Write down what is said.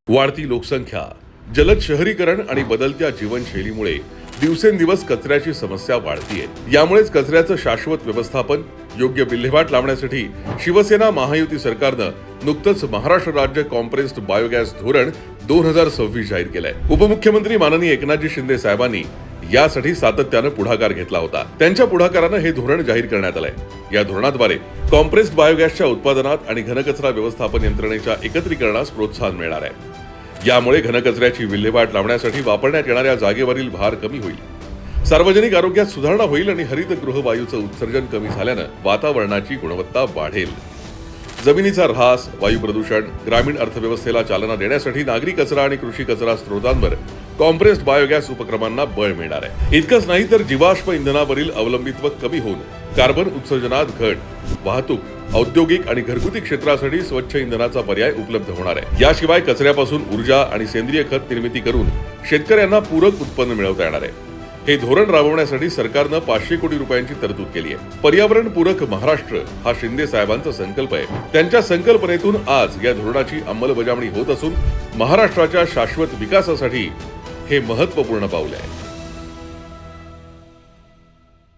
वाढती लोकसंख्या, जलद शहरीकरण आणि बदलत्या जीवनशैलीमुळे दिवसेंदिवस कचऱ्याची समस्या वाढतीये। यामुळेच कचऱ्याचं शाश्वत व्यवस्थापन, योग्य विल्हेवाट लावण्यासाठी शिवसेना महायुती सरकारनं नुकतंच महाराष्ट्र राज्य कॉम्प्रेस्ड बायोगॅस धोरण 2026 जाहीर केलंय। उपमुख्यमंत्री माननीय एकनाथजी शिंदे साहेबांनी यासाठी सातत्यानं पुढाकार घेतला होता। त्यांच्या पुढाकारानं हे धोरण जाहीर करण्यात आलंय। या धोरणाद्वारे कॉम्प्रेस्ड बायोगॅसच्या उत्पादनात आणि घनकचरा व्यवस्थापन यंत्रणेच्या एकत्रीकरणास प्रोत्साहन मिळणार आहे। यामुळे घनकचऱ्याची विल्हेवाट लावण्यासाठी वापरण्यात येणाऱ्या जागेवरील भार कमी होईल, सार्वजनिक आरोग्यात सुधारणा होईल आणि हरितगृह वायूचं उत्सर्जन कमी झाल्यानं वातावरणाची गुणवत्ता वाढेल। जमिनीचा ऱ्हास, वायू प्रदूषण, ग्रामीण अर्थव्यवस्थेला चालना देण्यासाठी नागरी कचरा आणि कृषी कचरा स्त्रोतांवर कॉम्प्रेस्ड बायोगॅस उपक्रमांना बळ मिळणार आहे। इतकंच नाही तर जीवाश्म इंधनावरील अवलंबित्व कमी होऊन कार्बन उत्सर्जनात घट, वाहतूक, औद्योगिक आणि घरगुती क्षेत्रासाठी स्वच्छ इंधनाचा पर्याय उपलब्ध होणार आहे। याशिवाय कचऱ्यापासून ऊर्जा आणि सेंद्रिय खत निर्मिती करून शेतकऱ्यांना पूरक उत्पन्न मिळवता येणार आहे। हे धोरण राबवण्यासाठी सरकारनं 500 कोटी रुपयांची तरतूद केली आहे। पर्यावरण पूरक महाराष्ट्र हा शिंदे साहेबांचा संकल्प आहे। त्यांच्या संकल्पनेतून आज या धोरणाची अंमलबजावणी होत असून महाराष्ट्राच्या शाश्वत विकासासाठी हे महत्त्वपूर्ण पाऊल आहे।